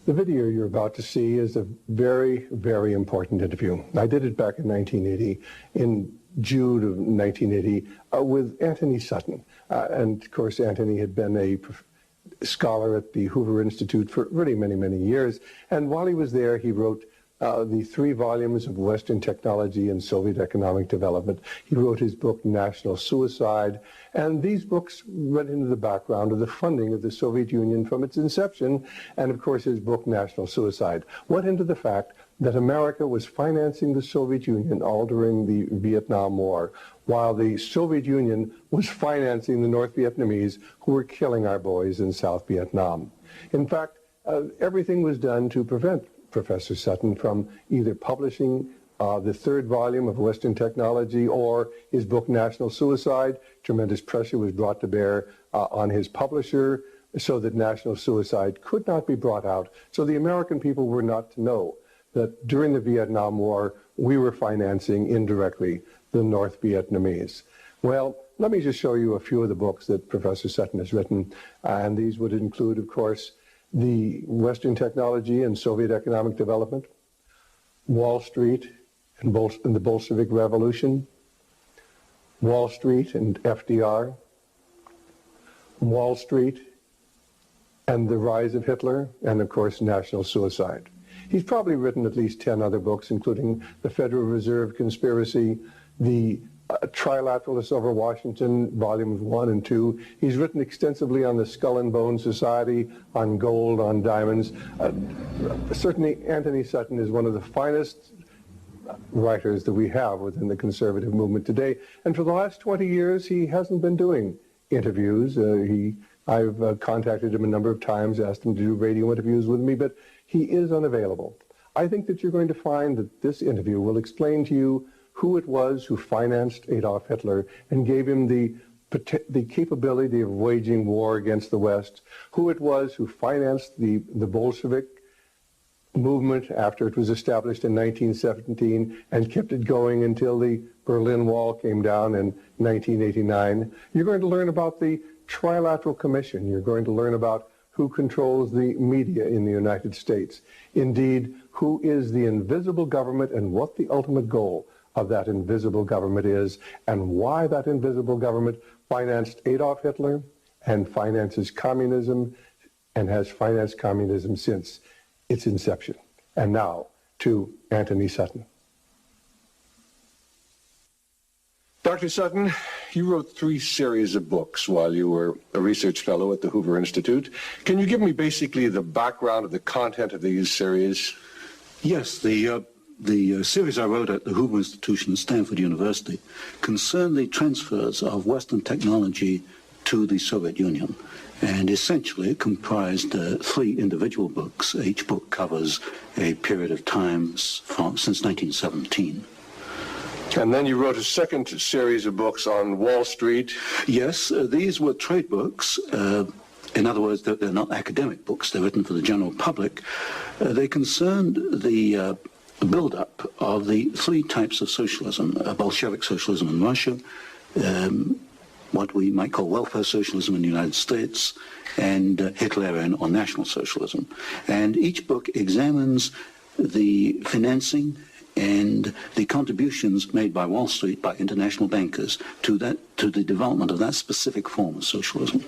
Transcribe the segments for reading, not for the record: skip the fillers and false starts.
The video you're about to see is a very, very important interview. I did it back in 1980, in June of 1980, with Antony Sutton. And of course, Antony had been a scholar at the Hoover Institute for really many, many years. And while he was there, he wrote the 3 volumes of Western Technology and Soviet Economic Development. He wrote his book, National Suicide. And these books went into the background of the funding of the Soviet Union from its inception. And of course, his book, National Suicide, went into the fact that America was financing the Soviet Union all during the Vietnam War, while the Soviet Union was financing the North Vietnamese who were killing our boys in South Vietnam. In fact, everything was done to prevent Professor Sutton from either publishing the 3rd volume of Western Technology or his book National Suicide. Tremendous pressure was brought to bear on his publisher so that National Suicide could not be brought out. So the American people were not to know that during the Vietnam War we were financing indirectly the North Vietnamese. Well, let me just show you a few of the books that Professor Sutton has written, and these would include, of course, the Western Technology and Soviet Economic Development, Wall Street and the Bolshevik Revolution, Wall Street and FDR, Wall Street and the Rise of Hitler, and of course, National Suicide. He's probably written at least 10 other books, including the Federal Reserve Conspiracy, the Trilateralists over Washington, volumes 1 and 2. He's written extensively on the Skull and Bone Society, on gold, on diamonds. Certainly, Antony Sutton is one of the finest writers that we have within the conservative movement today. And for the last 20 years, he hasn't been doing interviews. I've contacted him a number of times, asked him to do radio interviews with me, but he is unavailable. I think that you're going to find that this interview will explain to you who it was who financed Adolf Hitler and gave him the capability of waging war against the West, who it was who financed the Bolshevik movement after it was established in 1917 and kept it going until the Berlin Wall came down in 1989. You're going to learn about the Trilateral Commission. You're going to learn about who controls the media in the United States. Indeed, who is the invisible government and what the ultimate goal of that invisible government is, and why that invisible government financed Adolf Hitler and finances communism and has financed communism since its inception. And now to Antony Sutton. Dr. Sutton, you wrote 3 series of books while you were a research fellow at the Hoover Institute. Can you give me basically the background of the content of these series? Yes, the series I wrote at the Hoover Institution, Stanford University, concerned the transfers of Western technology to the Soviet Union. And essentially it comprised 3 individual books. Each book covers a period of time since 1917. And then you wrote a second series of books on Wall Street. Yes, these were trade books. In other words, they're not academic books. They're written for the general public. They concerned the build-up of the 3 types of socialism: Bolshevik socialism in Russia, what we might call welfare socialism in the United States, and Hitlerian or National Socialism. And each book examines the financing and the contributions made by Wall Street, by international bankers, to the development of that specific form of socialism.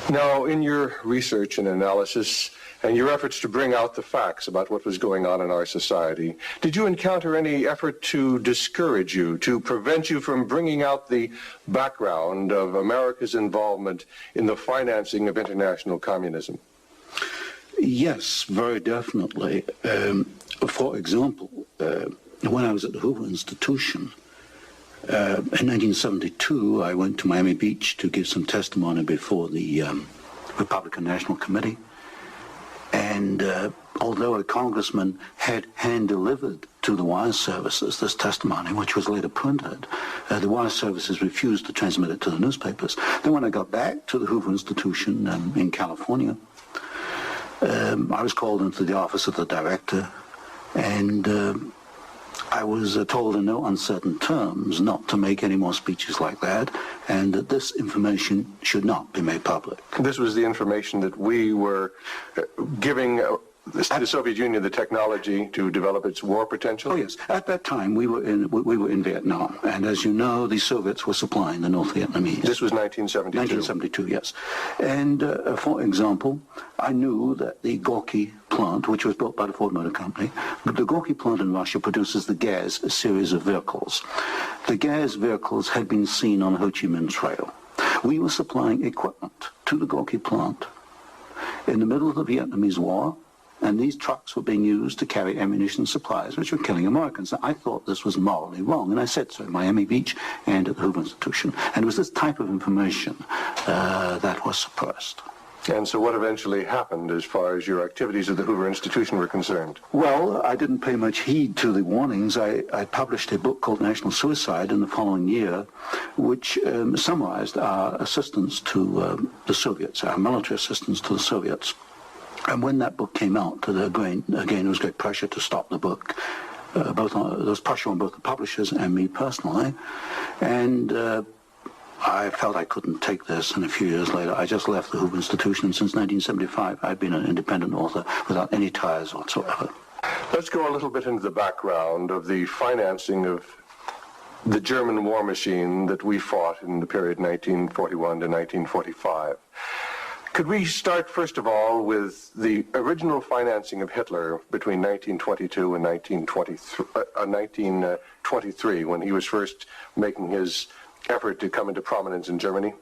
Now, in your research and analysis and your efforts to bring out the facts about what was going on in our society, did you encounter any effort to discourage you, to prevent you from bringing out the background of America's involvement in the financing of international communism? Yes, very definitely. For example, when I was at the Hoover Institution, in 1972, I went to Miami Beach to give some testimony before the Republican National Committee. And although a congressman had hand-delivered to the wire services this testimony, which was later printed, the wire services refused to transmit it to the newspapers. Then when I got back to the Hoover Institution in California, I was called into the office of the director, and I was told in no uncertain terms not to make any more speeches like that, and that this information should not be made public. This was the information that we were giving had the Soviet Union the technology to develop its war potential? Oh yes. At that time, we were in Vietnam, and as you know, the Soviets were supplying the North Vietnamese. This was 1972. 1972, yes. And for example, I knew that the Gorky plant, which was built by the Ford Motor Company, the Gorky plant in Russia produces the Gaz series of vehicles. The Gaz vehicles had been seen on the ho-chi-minh Trail. We were supplying equipment to the Gorky plant in the middle of the Vietnamese War, and these trucks were being used to carry ammunition supplies, which were killing Americans. Now, I thought this was morally wrong, and I said so at Miami Beach and at the Hoover Institution. And it was this type of information that was suppressed. And so what eventually happened as far as your activities at the Hoover Institution were concerned? Well, I didn't pay much heed to the warnings. I published a book called National Suicide in the following year, which summarized our assistance to the Soviets, our military assistance to the Soviets. And when that book came out, again, there was great pressure to stop the book. There was pressure on both the publishers and me personally. And I felt I couldn't take this, and a few years later, I just left the Hoover Institution, and since 1975, I've been an independent author without any ties whatsoever. Let's go a little bit into the background of the financing of the German war machine that we fought in the period 1941 to 1945. Could we start, first of all, with the original financing of Hitler between 1922 and 1923, when he was first making his effort to come into prominence in Germany?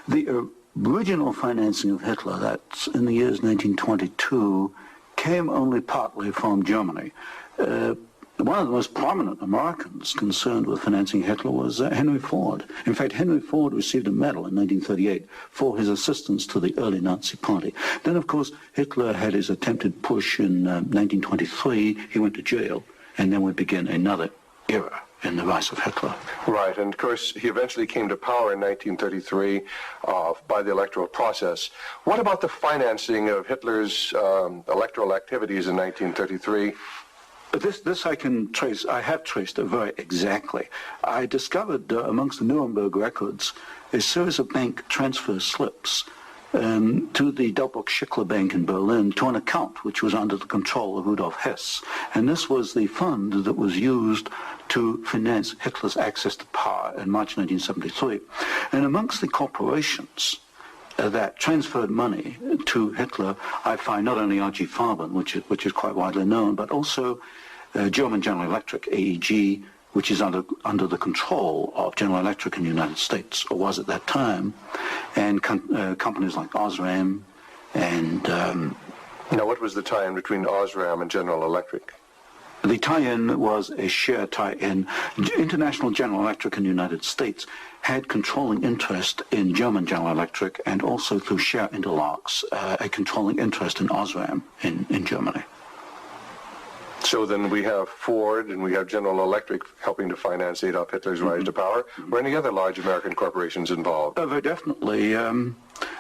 The original financing of Hitler, that's in the years 1922, came only partly from Germany. One of the most prominent Americans concerned with financing Hitler was Henry Ford. In fact, Henry Ford received a medal in 1938 for his assistance to the early Nazi Party. Then, of course, Hitler had his attempted push in 1923. He went to jail, and then we began another era in the rise of Hitler. Right, and of course he eventually came to power in 1933 by the electoral process. What about the financing of Hitler's electoral activities in 1933? This I can trace. I have traced it very exactly. I discovered amongst the Nuremberg records a series of bank transfer slips to the Delbrück-Schickler Bank in Berlin to an account which was under the control of Rudolf Hess. And this was the fund that was used to finance Hitler's access to power in March 1973. And amongst the corporations that transferred money to Hitler, I find not only R.G. Farben, which is quite widely known, but also German General Electric, AEG, which is under the control of General Electric in the United States, or was at that time, and companies like Osram and... Now, what was the tie-in between Osram and General Electric? The tie-in was a share tie-in. International General Electric in the United States had controlling interest in German General Electric, and also through share interlocks, a controlling interest in Osram in Germany. So then we have Ford and we have General Electric helping to finance Adolf Hitler's rise to power. Were any other large American corporations involved? Very definitely.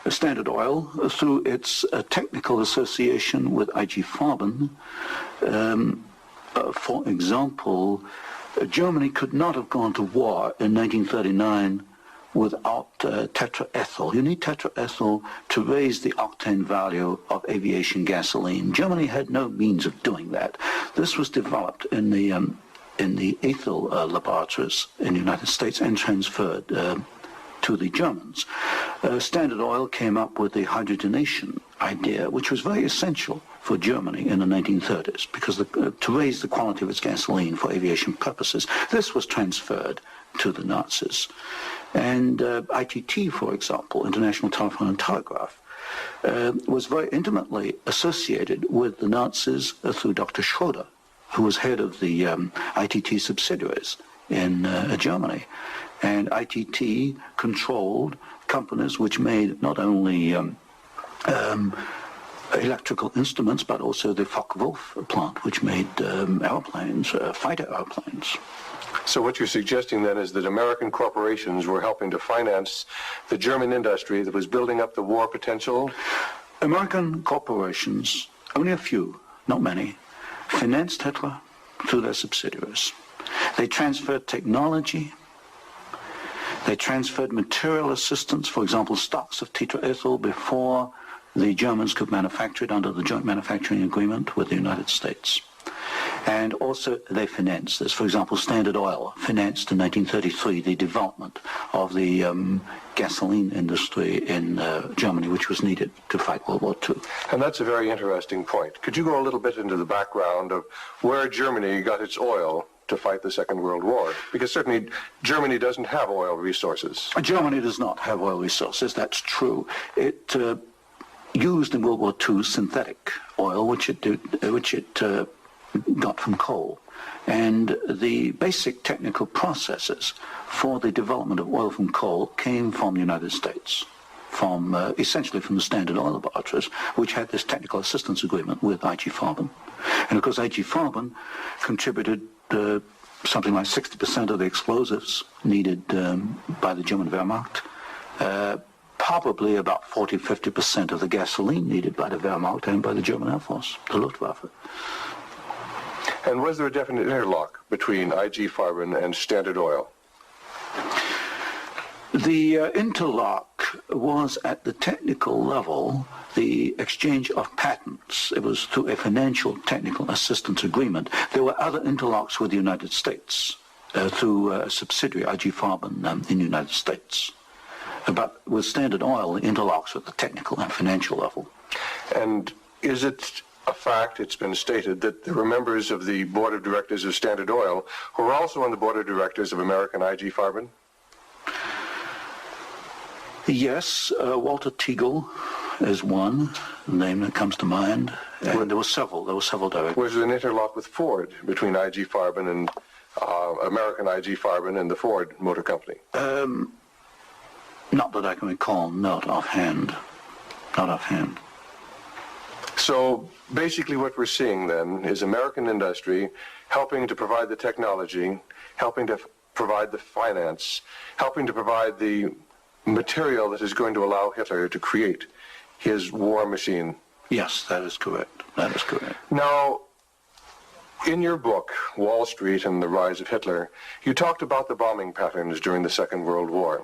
Standard Oil, through its technical association with I.G. Farben, for example, Germany could not have gone to war in 1939 without tetraethyl. You need tetraethyl to raise the octane value of aviation gasoline. Germany had no means of doing that. This was developed in the ethyl laboratories in the United States and transferred to the Germans. Standard Oil came up with the hydrogenation idea, which was very essential for Germany in the 1930s, because to raise the quality of its gasoline for aviation purposes. This was transferred to the Nazis. And ITT, for example, International Telephone and Telegraph, was very intimately associated with the Nazis through Dr. Schroeder, who was head of the ITT subsidiaries in Germany. And ITT controlled companies which made not only electrical instruments, but also the Focke-Wulf plant, which made airplanes, fighter airplanes. So what you're suggesting then is that American corporations were helping to finance the German industry that was building up the war potential? American corporations, only a few, not many, financed Hitler through their subsidiaries. They transferred technology. They transferred material assistance, for example, stocks of tetraethyl before the Germans could manufacture it under the joint manufacturing agreement with the United States. And also they financed this. For example, Standard Oil financed in 1933 the development of the gasoline industry in Germany, which was needed to fight World War II. And that's a very interesting point. Could you go a little bit into the background of where Germany got its oil to fight the Second World War? Because certainly Germany doesn't have oil resources. Germany does not have oil resources, that's true. It used in World War II synthetic oil, which it got from coal. And the basic technical processes for the development of oil from coal came from the United States, from essentially from the Standard Oil laboratories, which had this technical assistance agreement with I.G. Farben. And of course I.G. Farben contributed something like 60% of the explosives needed by the German Wehrmacht, probably about 40-50% of the gasoline needed by the Wehrmacht and by the German Air Force, the Luftwaffe. And was there a definite interlock between I.G. Farben and Standard Oil? The interlock was at the technical level, the exchange of patents. It was through a financial technical assistance agreement. There were other interlocks with the United States through a subsidiary, I.G. Farben, in the United States. But with Standard Oil, the interlocks were at the technical and financial level. And is it a fact, it's been stated, that there were members of the board of directors of Standard Oil who were also on the board of directors of American I.G. Farben? Yes, Walter Teagle is one name that comes to mind, and there were several directors. Was there an interlock with Ford between I.G. Farben and American I.G. Farben and the Ford Motor Company? Not that I can recall, not offhand. So basically what we're seeing then is American industry helping to provide the technology, helping to provide the finance, helping to provide the material that is going to allow Hitler to create his war machine. Yes, that is correct. That is correct. Now, in your book, Wall Street and the Rise of Hitler, you talked about the bombing patterns during the Second World War,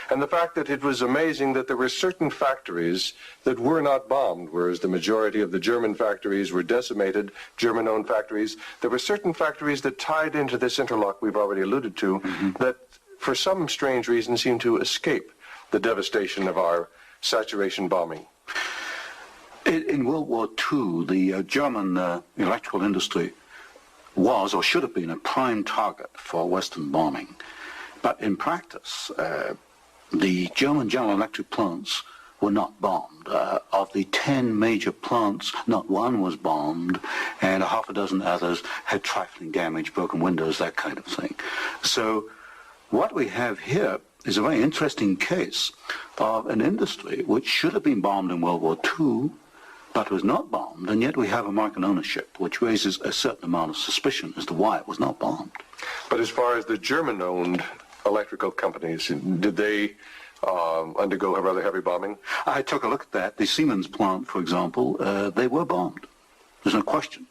and the fact that it was amazing that there were certain factories that were not bombed, whereas the majority of the German factories were decimated, German-owned factories. There were certain factories that tied into this interlock we've already alluded to, that for some strange reason seemed to escape the devastation of our saturation bombing. In World War II, the German electrical industry was or should have been a prime target for Western bombing. But in practice, the German General Electric plants were not bombed. Of the 10 major plants, not one was bombed, and a half a dozen others had trifling damage, broken windows, that kind of thing. So what we have here is a very interesting case of an industry which should have been bombed in World War II, but was not bombed, and yet we have American ownership, which raises a certain amount of suspicion as to why it was not bombed. But as far as the German-owned electrical companies, did they undergo a rather heavy bombing? I took a look at that. The Siemens plant, for example, they were bombed. There's no question.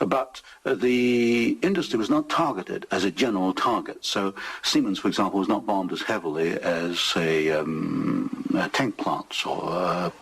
But the industry was not targeted as a general target. So Siemens, for example, was not bombed as heavily as, say, tank plants or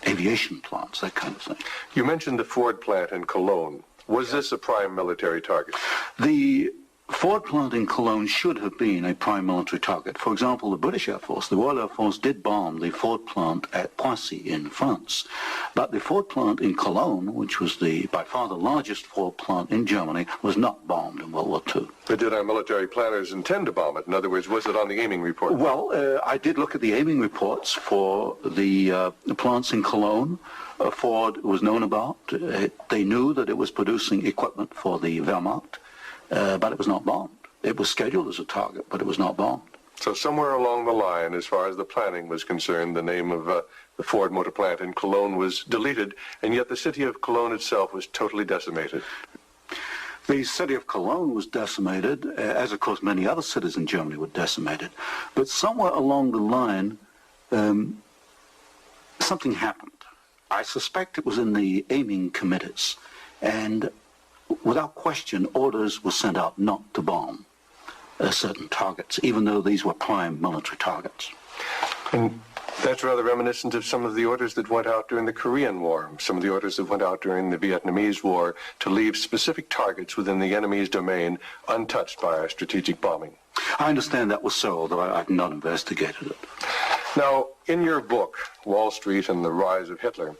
aviation plants, that kind of thing. You mentioned the Ford plant in Cologne. Was this a prime military target? The Ford plant in Cologne should have been a prime military target. For example, the British Air Force, the Royal Air Force, did bomb the Ford plant at Poissy in France. But the Ford plant in Cologne, which was by far the largest Ford plant in Germany, was not bombed in World War II. But did our military planners intend to bomb it? In other words, was it on the aiming report? Well, I did look at the aiming reports for the plants in Cologne. Ford was known about. They knew that it was producing equipment for the Wehrmacht. But it was not bombed. It was scheduled as a target, but it was not bombed. So somewhere along the line, as far as the planning was concerned, the name of the Ford motor plant in Cologne was deleted, and yet the city of Cologne itself was totally decimated. The city of Cologne was decimated, as of course many other cities in Germany were decimated. But somewhere along the line, something happened. I suspect it was in the aiming committees, and without question, orders were sent out not to bomb certain targets, even though these were prime military targets. And That's rather reminiscent of some of the orders that went out during the Korean War, some of the orders that went out during the Vietnamese War to leave specific targets within the enemy's domain untouched by our strategic bombing. I understand that was so, although I've not investigated it. Now, in your book, Wall Street and the Rise of Hitler,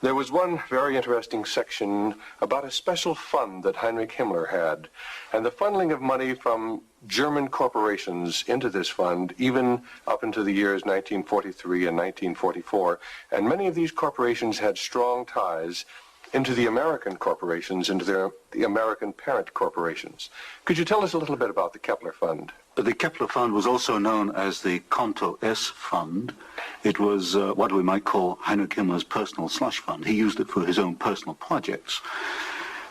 there was one very interesting section about a special fund that Heinrich Himmler had, and the funneling of money from German corporations into this fund, even up into the years 1943 and 1944. And many of these corporations had strong ties into the American corporations, into the American parent corporations. Could you tell us a little bit about the Kepler Fund? The Kepler Fund was also known as the Konto S Fund. It was what we might call Heinrich Himmler's personal slush fund. He used it for his own personal projects.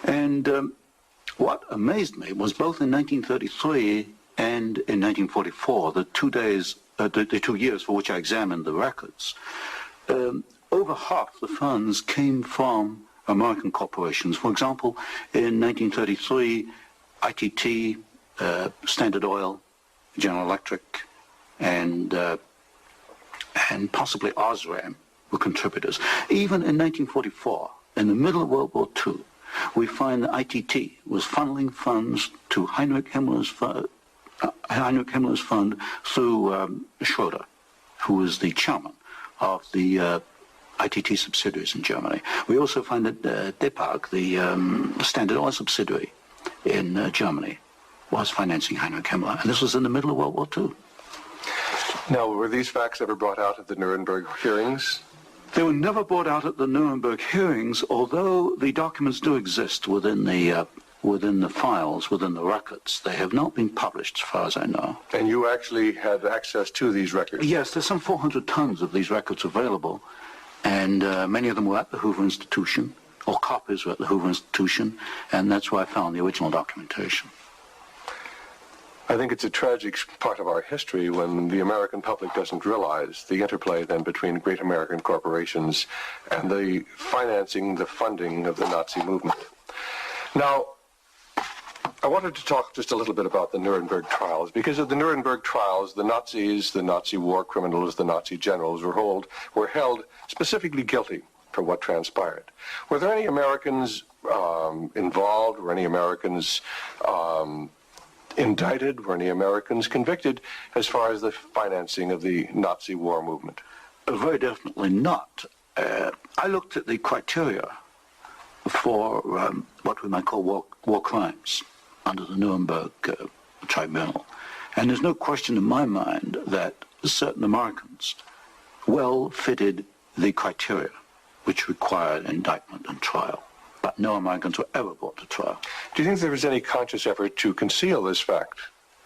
And what amazed me was both in 1933 and in 1944, the 2 years for which I examined the records, over half the funds came from American corporations. For example, in 1933, ITT, Standard Oil, General Electric, and possibly Osram were contributors. Even in 1944, in the middle of World War II, we find that ITT was funneling funds to Heinrich Himmler's fund through Schroeder, who was the chairman of the ITT subsidiaries in Germany. We also find that Depag, the Standard Oil subsidiary in Germany, was financing Heinrich Himmler, and this was in the middle of World War II. Now, were these facts ever brought out at the Nuremberg hearings? They were never brought out at the Nuremberg hearings, although the documents do exist within the files, within the records. They have not been published, as far as I know. And you actually had access to these records? Yes, there's some 400 tons of these records available, and many of them were at the Hoover Institution, or copies were at the Hoover Institution, and that's where I found the original documentation. I think it's a tragic part of our history when the American public doesn't realize the interplay then between great American corporations and the financing, the funding of the Nazi movement. Now, I wanted to talk just a little bit about the Nuremberg trials, because of the Nuremberg trials, the Nazis, the Nazi war criminals, the Nazi generals were held specifically guilty for what transpired. Were there any Americans involved? Were any Americans indicted? Were any Americans convicted as far as the financing of the Nazi war movement? Very definitely not. I looked at the criteria for what we might call war crimes under the Nuremberg Tribunal. And there's no question in my mind that certain Americans well fitted the criteria which required indictment and trial. But no Americans were ever brought to trial. Do you think there was any conscious effort to conceal this fact,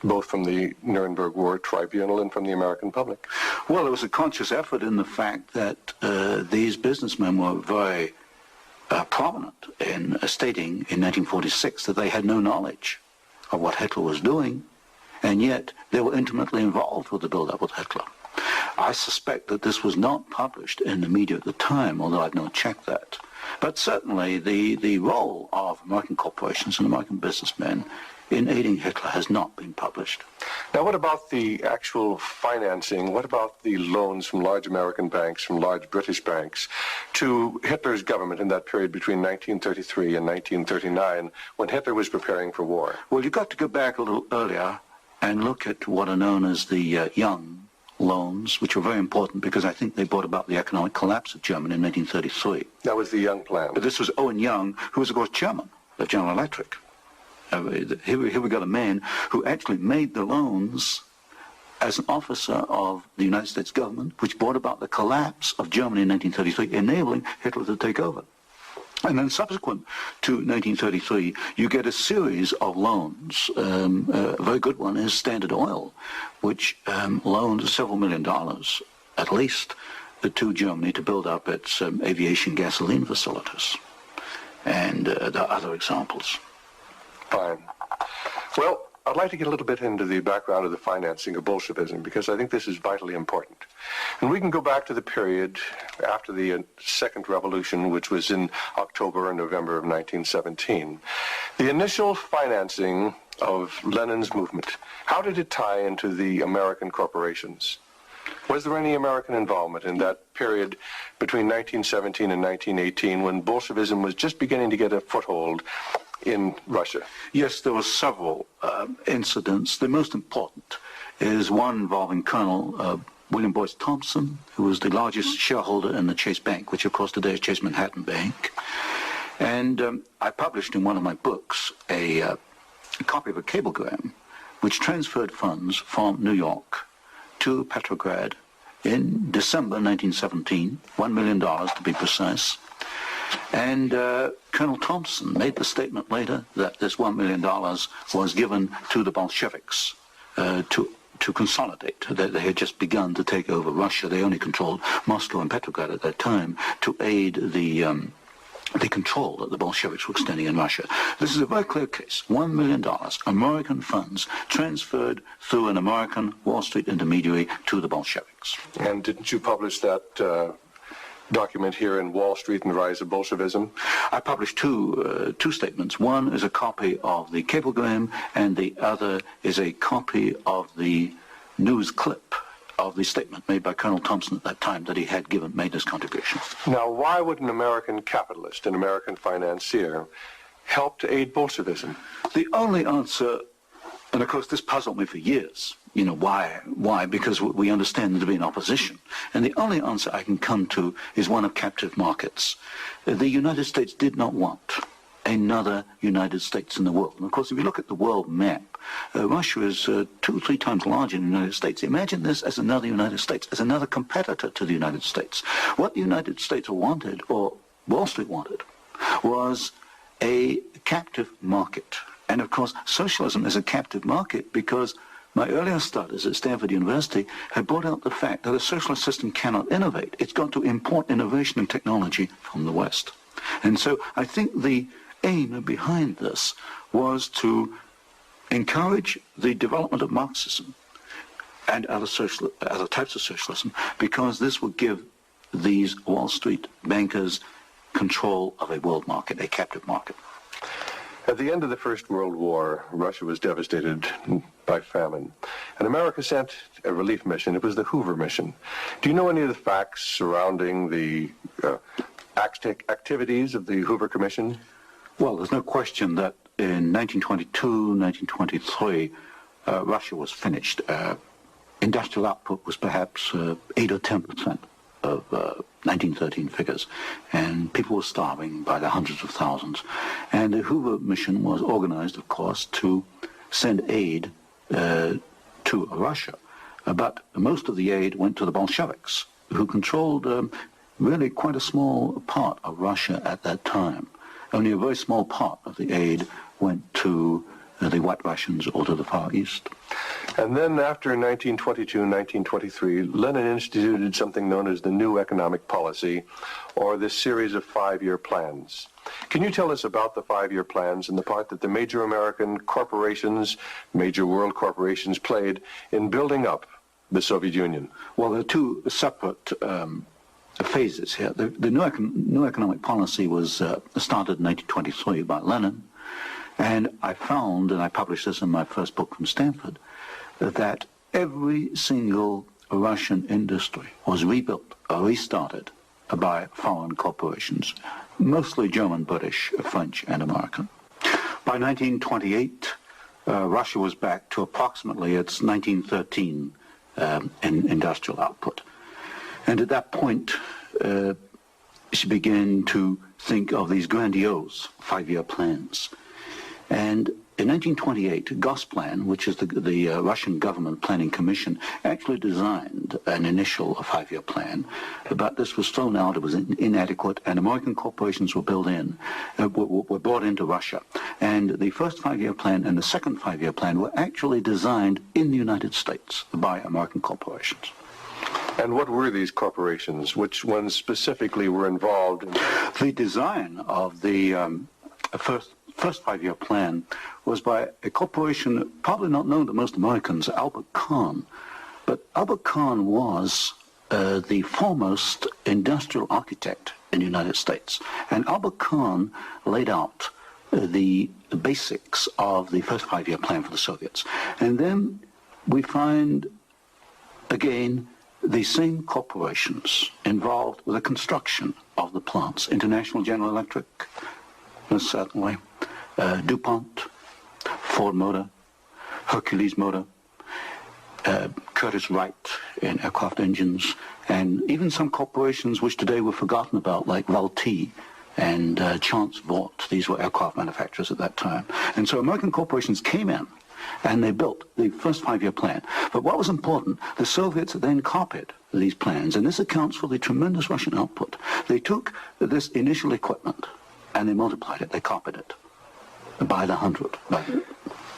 both from the Nuremberg War Tribunal and from the American public? Well, there was a conscious effort in the fact that these businessmen were very prominent in stating in 1946 that they had no knowledge of what Hitler was doing, and yet they were intimately involved with the build-up with Hitler. I suspect that this was not published in the media at the time, although I've not checked that. But certainly the role of American corporations and American businessmen in aiding Hitler has not been published. Now, what about the actual financing? What about the loans from large American banks, from large British banks, to Hitler's government in that period between 1933 and 1939, when Hitler was preparing for war? Well, you've got to go back a little earlier and look at what are known as the Young loans, which were very important because I think they brought about the economic collapse of Germany in 1933. That was the Young plan. But this was Owen Young, who was, of course, chairman of General Electric. Here we got a man who actually made the loans as an officer of the United States government, which brought about the collapse of Germany in 1933, enabling Hitler to take over. And then subsequent to 1933, you get a series of loans. A very good one is Standard Oil, which loaned several $1 million, at least, to Germany to build up its aviation gasoline facilities. And there are other examples. Fine. Well, I'd like to get a little bit into the background of the financing of Bolshevism, because I think this is vitally important. And we can go back to the period after the Second Revolution, which was in October and November of 1917. The initial financing of Lenin's movement, how did it tie into the American corporations? Was there any American involvement in that period between 1917 and 1918 when Bolshevism was just beginning to get a foothold in Russia? Yes, there were several incidents. The most important is one involving Colonel William Boyce Thompson, who was the largest shareholder in the Chase Bank, which of course today is Chase Manhattan Bank. And I published in one of my books a copy of a cablegram which transferred funds from New York to Petrograd in December 1917, $1 million to be precise. And Colonel Thompson made the statement later that this $1 million was given to the Bolsheviks to consolidate. They had just begun to take over Russia. They only controlled Moscow and Petrograd at that time to aid the control that the Bolsheviks were extending in Russia. This is a very clear case. $1 million, American funds transferred through an American Wall Street intermediary to the Bolsheviks. And didn't you publish that document here in Wall Street and the Rise of Bolshevism? I published two statements. One is a copy of the cablegram, and the other is a copy of the news clip of the statement made by Colonel Thompson at that time that he had made this contribution. Now, why would an American capitalist, an American financier, help to aid Bolshevism? The only answer, and of course this puzzled me for years, you know, why? Why? Because we understand there to be an opposition. And the only answer I can come to is one of captive markets. The United States did not want another United States in the world. And of course, if you look at the world map, Russia is 2 or 3 times larger than the United States. Imagine this as another United States, as another competitor to the United States. What the United States wanted, or Wall Street wanted, was a captive market. And of course, socialism is a captive market because my earlier studies at Stanford University had brought out the fact that a socialist system cannot innovate. It's got to import innovation and technology from the West. And so I think the aim behind this was to encourage the development of Marxism and other types of socialism, because this would give these Wall Street bankers control of a world market, a captive market. At the end of the First World War, Russia was devastated by famine, and America sent a relief mission. It was the Hoover mission. Do you know any of the facts surrounding the activities of the Hoover Commission? Well, there's no question that in 1922, 1923, Russia was finished. Industrial output was perhaps 8 or 10% of 1913 figures, and people were starving by the hundreds of thousands. And the Hoover mission was organized, of course, to send aid to Russia. But most of the aid went to the Bolsheviks, who controlled really quite a small part of Russia at that time. Only a very small part of the aid went to the White Russians or to the Far East. And then after 1922, 1923, Lenin instituted something known as the New Economic Policy, or this series of 5-year plans. Can you tell us about the 5-year plans and the part that the major American corporations, major world corporations played in building up the Soviet Union? Well, there are two separate phases here. The new economic policy was started in 1923 by Lenin, and I found, and I published this in my first book from Stanford, that every single Russian industry was rebuilt or restarted by foreign corporations, mostly German, British, French, and American. By 1928, Russia was back to approximately its 1913 industrial output. And at that point, she began to think of these grandiose 5-year plans. And in 1928, Gosplan, which is the Russian government planning commission, actually designed an initial 5-year plan, but this was thrown out. It was inadequate, and American corporations were brought into Russia. And the first 5-year plan and the second 5-year plan were actually designed in the United States by American corporations. And what were these corporations? Which ones specifically were involved in the design of the first 5-year plan was by a corporation probably not known to most Americans, Albert Kahn. But Albert Kahn was the foremost industrial architect in the United States. And Albert Kahn laid out the basics of the first 5-year plan for the Soviets. And then we find, again, the same corporations involved with the construction of the plants, International General Electric, most certainly, DuPont, Ford Motor, Hercules Motor, Curtiss-Wright in aircraft engines, and even some corporations which today were forgotten about, like Vultee and Chance Vought. These were aircraft manufacturers at that time. And so American corporations came in and they built the first 5-year plan. But what was important, the Soviets then copied these plans, and this accounts for the tremendous Russian output. They took this initial equipment and they multiplied it, they copied it by the 100.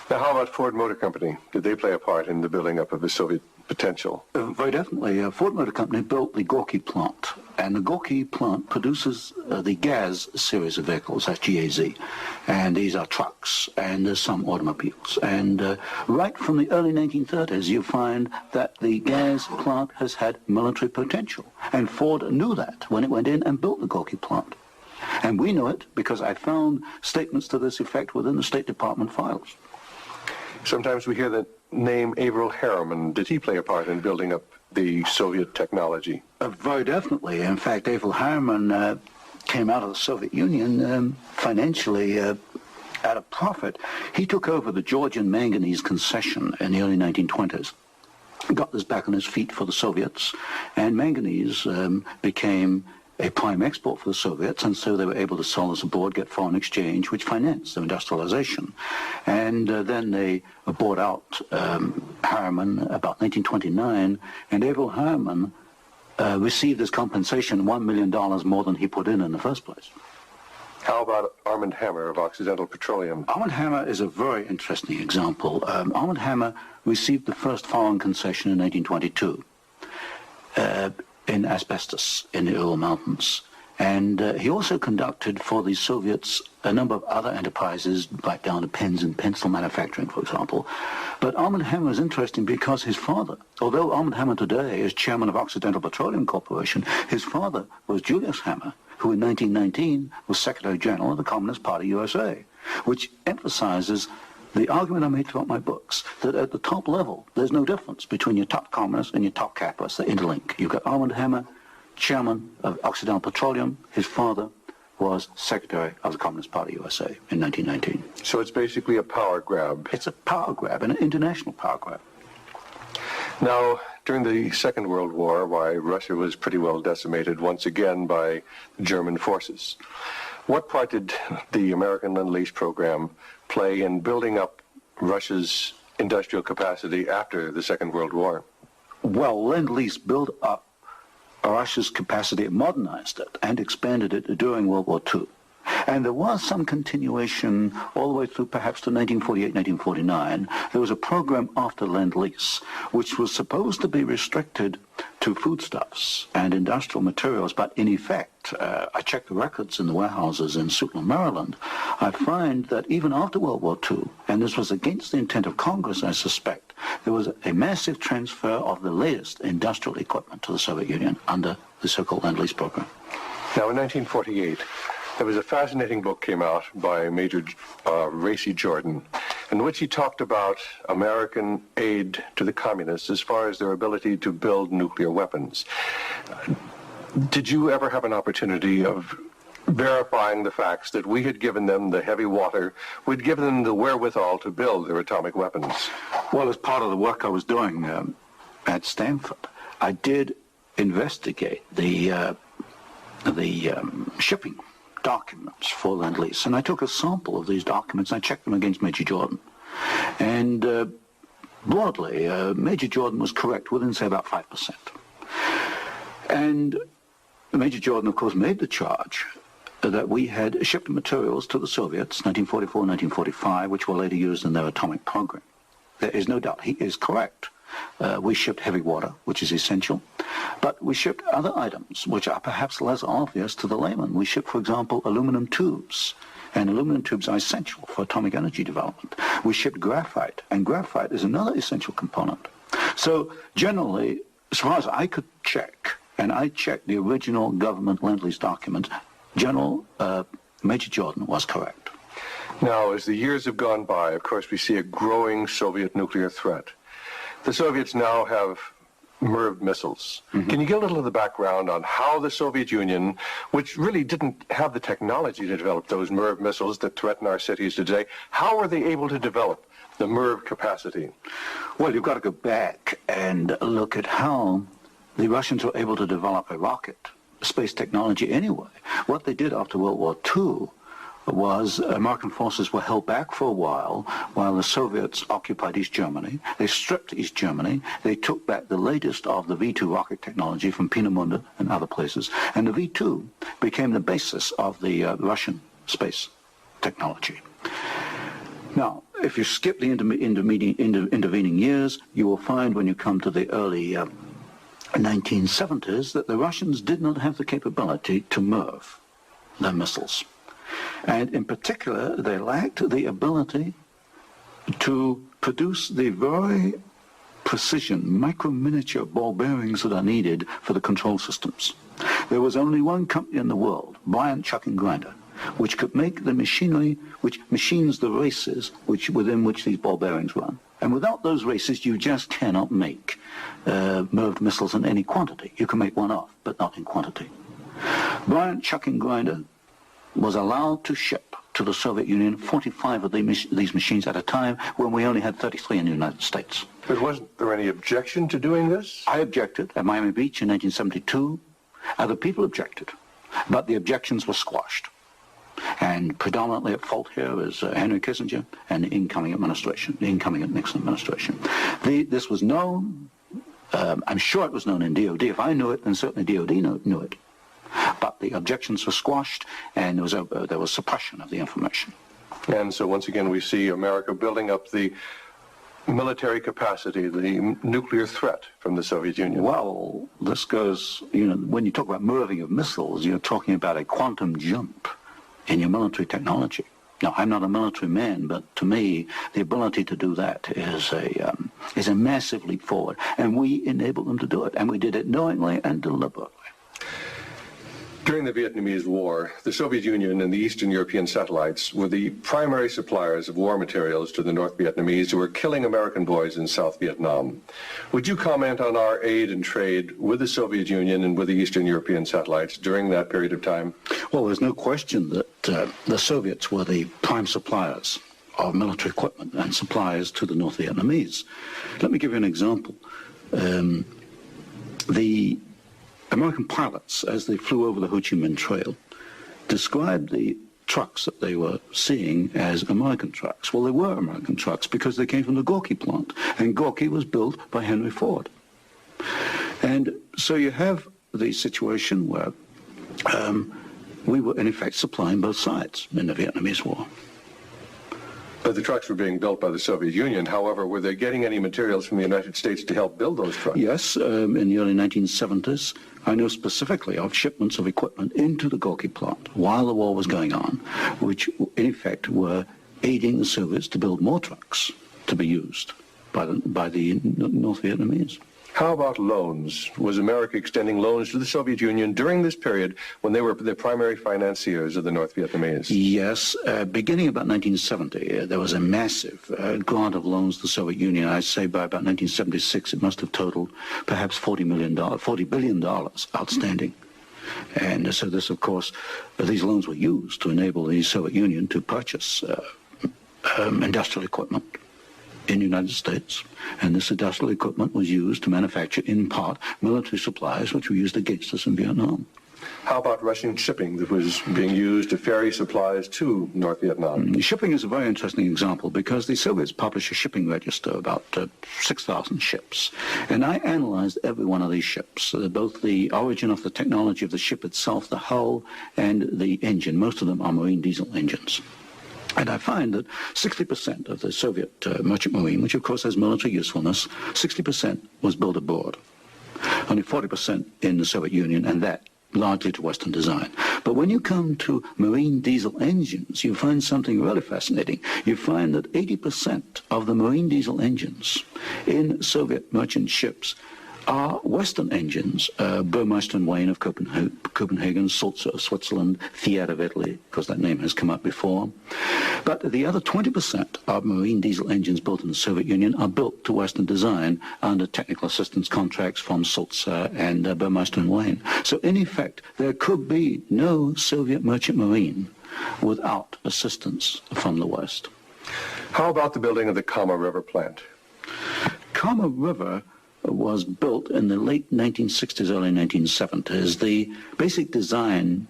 Now, how about Ford Motor Company? Did they play a part in the building up of the Soviet potential? Very definitely. Ford Motor Company built the Gorky plant, and the Gorky plant produces the GAZ series of vehicles, that's GAZ, and these are trucks, and there's some automobiles. And right from the early 1930s, you find that the GAZ plant has had military potential, and Ford knew that when it went in and built the Gorky plant. And we know it because I found statements to this effect within the State Department files. Sometimes we hear the name Averell Harriman. Did he play a part in building up the Soviet technology? Very definitely. In fact, Averell Harriman came out of the Soviet Union financially at a profit. He took over the Georgian manganese concession in the early 1920s. Got this back on his feet for the Soviets, and manganese became a prime export for the Soviets, and so they were able to sell this abroad, get foreign exchange, which financed their industrialization. And then they bought out Harriman about 1929, and Averell Harriman received as compensation $1 million more than he put in the first place. How about Armand Hammer of Occidental Petroleum? Armand Hammer is a very interesting example. Armand Hammer received the first foreign concession in 1922. In asbestos in the Ural Mountains. And he also conducted for the Soviets a number of other enterprises, right down to pens and pencil manufacturing, for example. But Armand Hammer is interesting because his father, although Armand Hammer today is chairman of Occidental Petroleum Corporation, his father was Julius Hammer, who in 1919 was Secretary General of the Communist Party USA, which emphasizes the argument I made throughout my books, that at the top level, there's no difference between your top communists and your top capitalists. They interlink. You've got Armand Hammer, chairman of Occidental Petroleum. His father was Secretary of the Communist Party USA in 1919. So it's basically a power grab. It's a power grab, an international power grab. Now, during the Second World War, why Russia was pretty well decimated once again by German forces. What part did the American Lend-Lease program play in building up Russia's industrial capacity after the Second World War? Well, Lend-Lease built up Russia's capacity, modernized it, and expanded it during World War II. And there was some continuation all the way through perhaps to 1948, 1949. There was a program after Lend-Lease, which was supposed to be restricted to foodstuffs and industrial materials, but in effect, I checked the records in the warehouses in Suitland, Maryland, I find that even after World War II, and this was against the intent of Congress, I suspect, there was a massive transfer of the latest industrial equipment to the Soviet Union under the so-called Lend-Lease program. Now, in 1948, there was a fascinating book came out by Major Racy Jordan, in which he talked about American aid to the communists as far as their ability to build nuclear weapons. Did you ever have an opportunity of verifying the facts that we had given them the heavy water, we'd given them the wherewithal to build their atomic weapons? Well, as part of the work I was doing at Stanford, I did investigate the shipping documents for Lend-Lease, and I took a sample of these documents and I checked them against Major Jordan. And broadly, Major Jordan was correct within, say, about 5%. And Major Jordan, of course, made the charge that we had shipped materials to the Soviets, 1944, 1945, which were later used in their atomic program. There is no doubt he is correct. We shipped heavy water, which is essential, but we shipped other items which are perhaps less obvious to the layman. We shipped, for example, aluminum tubes, and aluminum tubes are essential for atomic energy development. We shipped graphite, and graphite is another essential component. So generally, as far as I could check, and I checked the original government Lend-Lease document, General Major Jordan was correct. Now, as the years have gone by, of course, we see a growing Soviet nuclear threat. The Soviets now have MIRV missiles. Can you give a little of the background on how the Soviet Union, which really didn't have the technology to develop those MIRV missiles that threaten our cities today, how were they able to develop the MIRV capacity? Well, you've got to go back and look at how the Russians were able to develop a rocket, space technology anyway. What they did after World War II was American forces were held back for a while the Soviets occupied East Germany. They stripped East Germany. They took back the latest of the V-2 rocket technology from Peenemünde and other places. And the V-2 became the basis of the Russian space technology. Now, if you skip the intervening years, you will find when you come to the early 1970s that the Russians did not have the capability to MIRV their missiles. And in particular, they lacked the ability to produce the very precision, micro-miniature ball bearings that are needed for the control systems. There was only one company in the world, Bryant Chuck and Grinder, which could make the machinery, which machines the races within which these ball bearings run. And without those races, you just cannot make MIRV missiles in any quantity. You can make one off, but not in quantity. Bryant Chuck and Grinder was allowed to ship to the Soviet Union 45 of these machines at a time when we only had 33 in the United States. But wasn't there any objection to doing this? I objected at Miami Beach in 1972. Other people objected, but the objections were squashed. And predominantly at fault here is Henry Kissinger and the incoming administration, the incoming Nixon administration. This was known, I'm sure it was known in DOD. If I knew it, then certainly DOD knew it. But the objections were squashed, and there was suppression of the information. And so once again, we see America building up the military capacity, the nuclear threat from the Soviet Union. Well, this goes, when you talk about MIRVing of missiles, you're talking about a quantum jump in your military technology. Now, I'm not a military man, but to me, the ability to do that is a massive leap forward, and we enabled them to do it, and we did it knowingly and deliberately. During the Vietnamese War, the Soviet Union and the Eastern European satellites were the primary suppliers of war materials to the North Vietnamese who were killing American boys in South Vietnam. Would you comment on our aid and trade with the Soviet Union and with the Eastern European satellites during that period of time? Well, there's no question that the Soviets were the prime suppliers of military equipment and suppliers to the North Vietnamese. Let me give you an example. The American pilots, as they flew over the ho-chi-minh Trail, described the trucks that they were seeing as American trucks. Well, they were American trucks because they came from the Gorky plant, and Gorky was built by Henry Ford. And so you have the situation where we were, in effect, supplying both sides in the Vietnamese War. But the trucks were being built by the Soviet Union. However, were they getting any materials from the United States to help build those trucks? Yes, in the early 1970s, I know specifically of shipments of equipment into the Gorky plant while the war was going on, which in effect were aiding the Soviets to build more trucks to be used by the North Vietnamese. How about loans? Was America extending loans to the Soviet Union during this period when they were the primary financiers of the North Vietnamese? Yes. Beginning about 1970, there was a massive grant of loans to the Soviet Union. I'd say by about 1976, it must have totaled perhaps $40 billion outstanding. And so this, of course, these loans were used to enable the Soviet Union to purchase industrial equipment in the United States, and this industrial equipment was used to manufacture, in part, military supplies which were used against us in Vietnam. How about Russian shipping that was being used to ferry supplies to North Vietnam? Shipping is a very interesting example because the Soviets published a shipping register, about 6,000 ships, and I analyzed every one of these ships, both the origin of the technology of the ship itself, the hull, and the engine. Most of them are marine diesel engines. And I find that 60% of the Soviet merchant marine, which of course has military usefulness, 60% was built abroad. Only 40% in the Soviet Union, and that largely to Western design. But when you come to marine diesel engines, you find something really fascinating. You find that 80% of the marine diesel engines in Soviet merchant ships are Western engines, Burmeister and Wain of Copenhagen, Sulzer of Switzerland, Fiat of Italy, because that name has come up before. But the other 20% of marine diesel engines built in the Soviet Union are built to Western design under technical assistance contracts from Sulzer and Burmeister and Wain. So in effect, there could be no Soviet merchant marine without assistance from the West. How about the building of the Kama River plant? Kama River was built in the late 1960s, early 1970s. The basic design,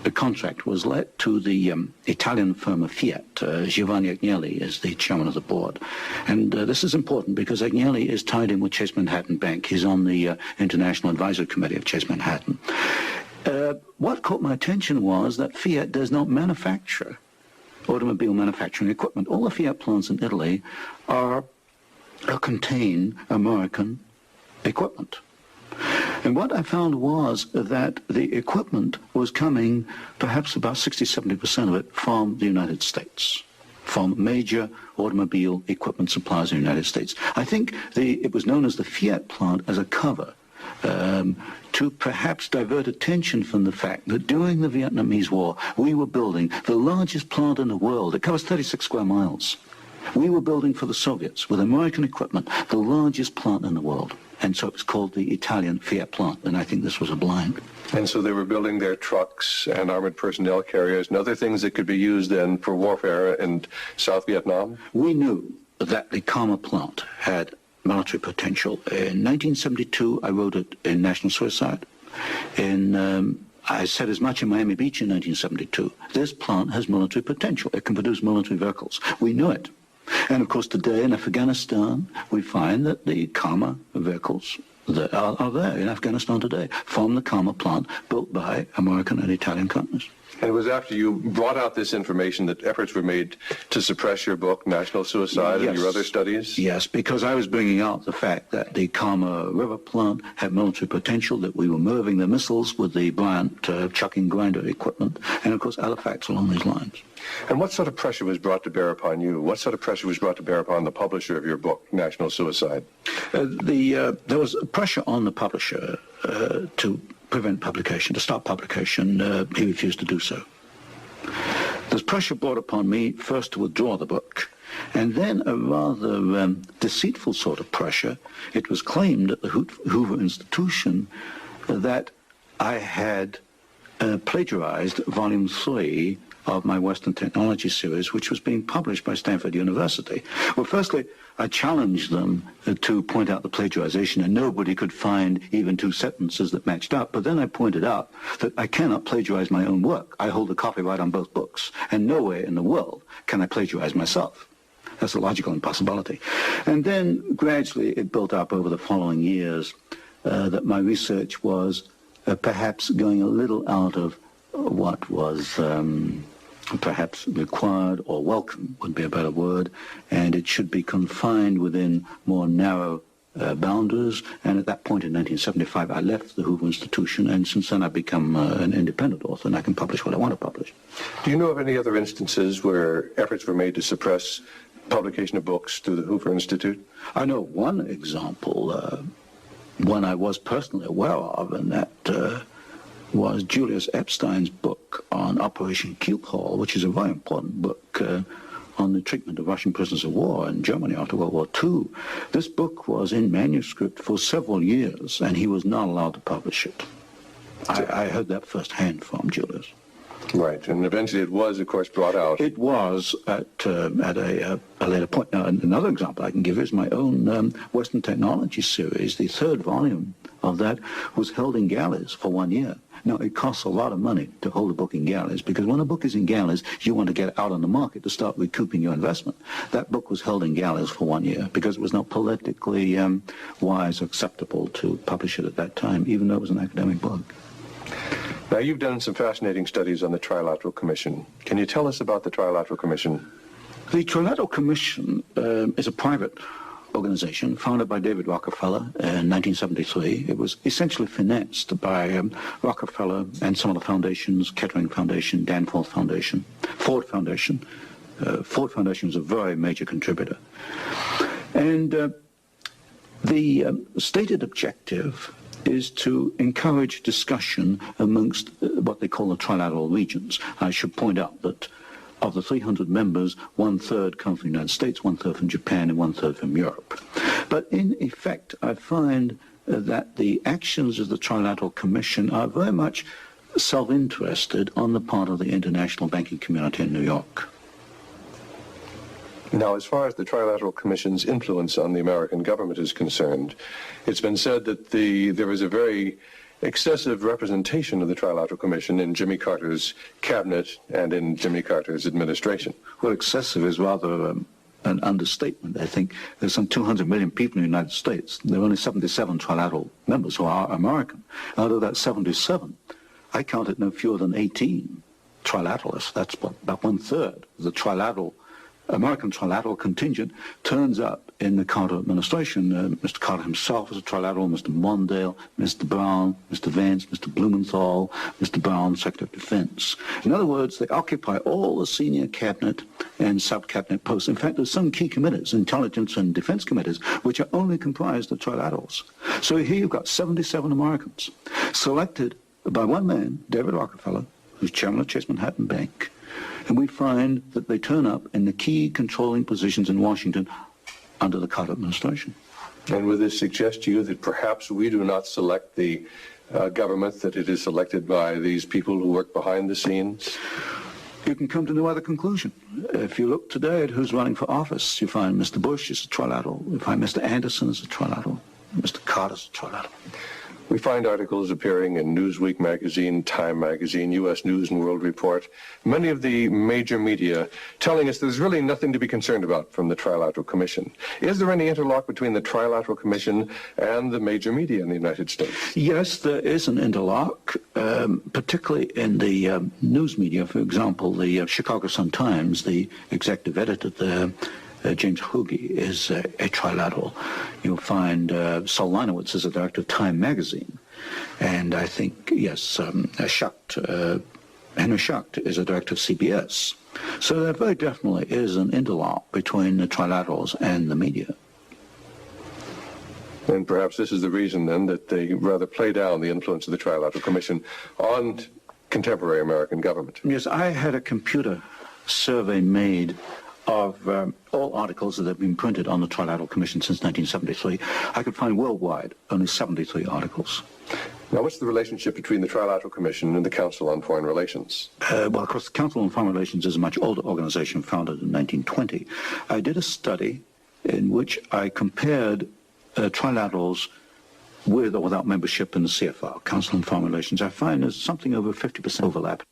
the contract was let to the Italian firm of Fiat. Giovanni Agnelli is the chairman of the board. And this is important because Agnelli is tied in with Chase Manhattan Bank. He's on the International Advisory Committee of Chase Manhattan. What caught my attention was that Fiat does not manufacture automobile manufacturing equipment. All the Fiat plants in Italy contain American equipment. And what I found was that the equipment was coming, perhaps about 60-70% of it, from the United States, from major automobile equipment suppliers in the United States. I think it was known as the Fiat plant as a cover to perhaps divert attention from the fact that during the Vietnamese War, we were building the largest plant in the world. It covers 36 square miles. We were building for the Soviets, with American equipment, the largest plant in the world. And so it was called the Italian Fiat plant, and I think this was a blind. And so they were building their trucks and armored personnel carriers and other things that could be used then for warfare in South Vietnam? We knew that the Kama plant had military potential. In 1972, I wrote it in National Suicide. I said as much in Miami Beach in 1972. This plant has military potential. It can produce military vehicles. We knew it. And of course today in Afghanistan, we find that the Kama vehicles that are there in Afghanistan today from the Kama plant built by American and Italian companies. And it was after you brought out this information that efforts were made to suppress your book, National Suicide, Yes. and your other studies? Yes, because I was bringing out the fact that the Kama River plant had military potential, that we were moving the missiles with the Bryant chucking grinder equipment, and of course other facts along these lines. And what sort of pressure was brought to bear upon you? What sort of pressure was brought to bear upon the publisher of your book, National Suicide? There was pressure on the publisher to prevent publication, to stop publication. He refused to do so. There's pressure brought upon me first to withdraw the book, and then a rather deceitful sort of pressure. It was claimed at the Hoover Institution that I had plagiarized Volume 3 of my Western Technology series, which was being published by Stanford University. Well, firstly, I challenged them to point out the plagiarization, and nobody could find even two sentences that matched up. But then I pointed out that I cannot plagiarize my own work. I hold the copyright on both books, and nowhere in the world can I plagiarize myself. That's a logical impossibility. And then gradually it built up over the following years that my research was perhaps going a little out of what was perhaps required or welcome would be a better word, and it should be confined within more narrow boundaries. And at that point in 1975, I left the Hoover Institution, and since then I've become an independent author, and I can publish what I want to publish. Do you know of any other instances where efforts were made to suppress publication of books through the Hoover Institute? I know one example, one I was personally aware of, and that was Julius Epstein's book on Operation Keelhaul, which is a very important book on the treatment of Russian prisoners of war in Germany after World War II. This book was in manuscript for several years, and he was not allowed to publish it. I heard that firsthand from Julius. Right, and eventually it was, of course, brought out. It was at a later point. Now, another example I can give is my own Western Technology series. The third volume of that was held in galleys for 1 year. Now, it costs a lot of money to hold a book in galleys, because when a book is in galleys, you want to get it out on the market to start recouping your investment. That book was held in galleys for 1 year because it was not politically wise or acceptable to publish it at that time, even though it was an academic book. Now, you've done some fascinating studies on the Trilateral Commission. Can you tell us about the Trilateral Commission? The Trilateral Commission is a private organization founded by David Rockefeller in 1973. It was essentially financed by Rockefeller and some of the foundations, Kettering Foundation, Danforth Foundation, Ford Foundation. Ford Foundation was a very major contributor. And The stated objective is to encourage discussion amongst what they call the trilateral regions. I should point out that of the 300 members, 1/3 come from the United States, 1/3 from Japan, and 1/3 from Europe. But in effect, I find that the actions of the Trilateral Commission are very much self-interested on the part of the international banking community in New York. Now, as far as the Trilateral Commission's influence on the American government is concerned, it's been said that there is a very excessive representation of the Trilateral Commission in Jimmy Carter's cabinet and in Jimmy Carter's administration. Well, excessive is rather an understatement. I think there's some 200 million people in the United States. There are only 77 trilateral members who are American. Out of that 77, I counted no fewer than 18 trilateralists. That's about 1/3 of the American trilateral contingent turns up in the Carter administration. Mr. Carter himself was a trilateral, Mr. Mondale, Mr. Brown, Mr. Vance, Mr. Blumenthal, Mr. Brown, Secretary of Defense. In other words, they occupy all the senior cabinet and sub-cabinet posts. In fact, there's some key committees, intelligence and defense committees, which are only comprised of trilaterals. So here you've got 77 Americans selected by one man, David Rockefeller, who's chairman of Chase Manhattan Bank, and we find that they turn up in the key controlling positions in Washington under the Carter administration. And would this suggest to you that perhaps we do not select the government, that it is selected by these people who work behind the scenes? You can come to no other conclusion. If you look today at who's running for office, you find Mr. Bush is a trilateral, you find Mr. Anderson is a trilateral, Mr. Carter's a trilateral. We find articles appearing in Newsweek magazine, Time magazine, U.S. News and World Report, many of the major media telling us there's really nothing to be concerned about from the Trilateral Commission. Is there any interlock between the Trilateral Commission and the major media in the United States? Yes, there is an interlock, particularly in the news media. For example, the Chicago Sun-Times, the executive editor there, James Hoagie, is a trilateral. You'll find Saul Linowitz is a director of Time magazine. And I think, yes, Henry Schacht is a director of CBS. So there very definitely is an interlock between the trilaterals and the media. And perhaps this is the reason, then, that they rather play down the influence of the Trilateral Commission on contemporary American government. Yes, I had a computer survey made of all articles that have been printed on the Trilateral Commission since 1973. I could find worldwide only 73 articles. Now, what's the relationship between the Trilateral Commission and the Council on Foreign Relations? Well, of course, the Council on Foreign Relations is a much older organization founded in 1920. I did a study in which I compared trilaterals with or without membership in the CFR, Council on Foreign Relations. I find there's something over 50% overlap.